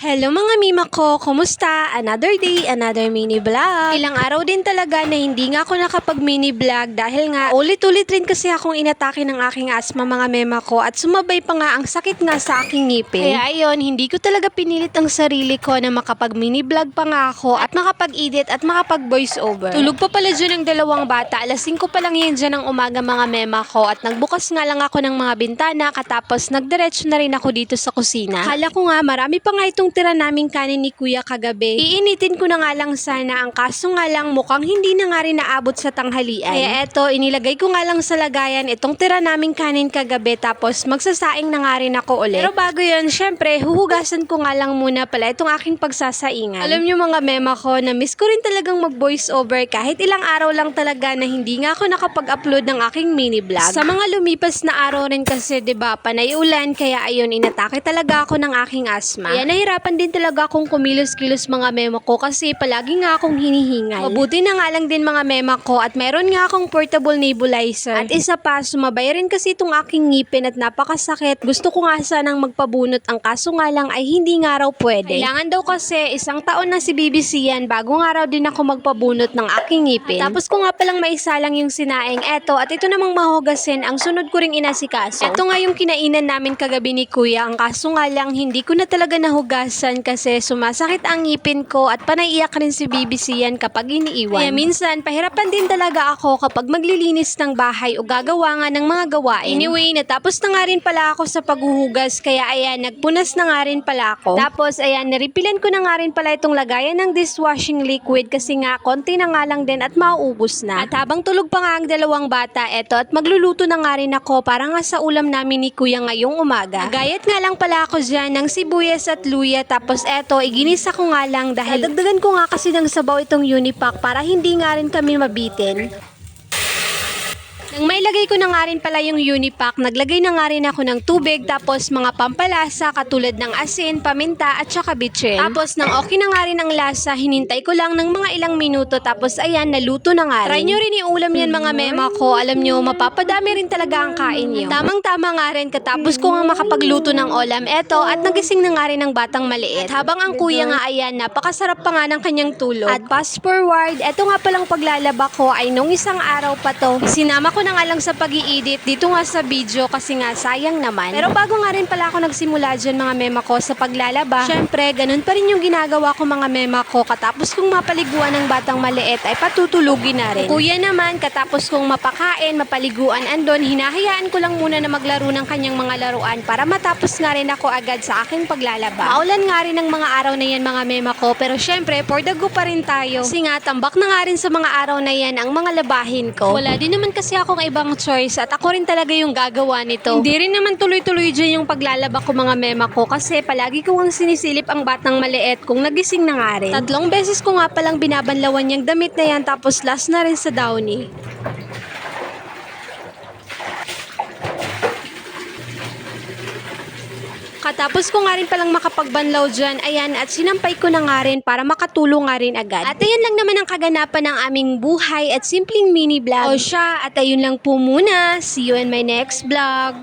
Hello mga mima ko, kumusta? Another day, another mini vlog. Ilang araw din talaga na hindi nga ako nakapag mini vlog dahil nga ulit-ulit rin kasi akong inatake ng aking asma mga mema ko at sumabay pa nga ang sakit nga sa aking ngipin. Kaya ayun, hindi ko talaga pinilit ang sarili ko na makapag mini vlog pa nga ako at makapag-edit at makapag voice over. Tulog pa pala dyan ng dalawang bata, alas 5 pa lang yan dyan ng umaga mga mema ko at nagbukas nga lang ako ng mga bintana katapos nagdiretso na rin ako dito sa kusina. Akala ko nga marami pa nga itong tira naming kanin ni Kuya kagabi. Iinitin ko na nga lang sana, ang kaso nga lang mukhang hindi na nga rin naabot sa tanghalian. Kaya eto, inilagay ko nga lang sa lagayan itong tira naming kanin kagabi tapos magsasaing na nga rin ako ulit. Pero bago yun, syempre, huhugasan ko nga lang muna pala itong aking pagsasaingan. Alam nyo mga mema ko, na miss ko rin talagang mag voice over kahit ilang araw lang talaga na hindi nga ako nakapag-upload ng aking mini vlog. Sa mga lumipas na araw rin kasi, 'di ba, panay ulan kaya ayun, inatake talaga ako ng aking asma. Kaya nahirapan din talaga akong kumilos-kilos mga mema ko kasi palagi nga akong hinihingal. Mabuti na nga lang din mga mema ko at meron nga akong portable nebulizer. At isa pa, sumabay rin kasi itong aking ngipin at napakasakit. Gusto ko nga sanang magpabunot, ang kaso nga lang ay hindi nga raw pwede. Kailangan daw kasi 1 taon na si BBC yan bago nga raw din ako magpabunot ng aking ngipin. Tapos ko nga palang maisalang yung sinaing eto at ito namang mahugasin ang sunod ko ring inasikaso. Ito nga yung kinainan namin kagabi ni Kuya, ang kaso nga lang hindi ko na talaga nahugasan kasi sumasakit ang ngipin ko at panaiyak rin si BBC yan kapag iniiwan. Kaya minsan pahirapan din talaga ako kapag maglilinis ng bahay o gagawa nga ng mga gawain. Anyway, natapos na nga rin pala ako sa paghuhugas kaya ayan, nagpunas na nga rin pala ako. Tapos ayan, naripilan ko na nga rin pala itong lagayan ng dishwashing liquid kasi nga konti na nga lang din at mauubos na. At habang tulog pa nga ang dalawang bata, eto at magluluto na nga rin ako para nga sa ulam namin ni Kuya ngayong umaga. Nagayat nga lang pala ako dyan ng sibuyas at luya tapos eto, iginisa ko nga lang dahil dagdagan ko nga kasi ng sabaw itong Unipack para hindi nga rin kami mabitin. Nang mailagay ko na nga rin pala yung Unipack, naglagay na nga rin ako ng tubig tapos mga pampalasa katulad ng asin, paminta at saka bitchin. Tapos nang okay na nga rin ang lasa, hinintay ko lang ng mga ilang minuto tapos ayan, naluto na nga rin. Try nyo rin iulam yan mga mema ko, alam nyo, mapapadami rin talaga ang kain nyo. Tamang-tama nga rin katapos ko nga makapagluto ng ulam, eto at nagising na nga rin ng batang maliit. At habang ang kuya nga ayan, napakasarap pa nga ng kanyang tulog. At fast forward, eto nga palang paglalaba ko ay nung isang araw pa to, sinama ko na nga lang sa pag-i-edit dito nga sa video kasi nga sayang naman. Pero bago nga rin pala ako nagsimula dyan mga mema ko sa paglalaba, syempre ganun pa rin yung ginagawa ko mga mema ko. Katapos kong mapaliguan ng batang maliit ay patutulugin na rin. Kuya naman, katapos kong mapakain, mapaliguan andon, hinahayaan ko lang muna na maglaro ng kanyang mga laruan para matapos nga rin ako agad sa aking paglalaba. Maulan nga rin ng mga araw na yan mga mema ko, pero syempre for the go pa rin tayo. Kasi nga tambak na nga rin sa mga araw na yan ang mga labahin ko. Wala din naman kasi akong ibang choice at ako rin talaga yung gagawa nito. Hindi rin naman tuloy-tuloy dyan yung paglalaba ko mga mema ko kasi palagi ko ang sinisilip ang batang maliit kung nagising na nga rin. 3 beses ko nga palang binabanlawan yung damit na yan tapos last na rin sa downy. Katapos ko nga rin palang makapagbanlaw dyan, ayan, at sinampay ko na nga rin para makatulong nga rin agad. At ayan lang naman ang kaganapan ng aming buhay at simpleng mini vlog. O siya, at ayun lang po muna. See you in my next vlog.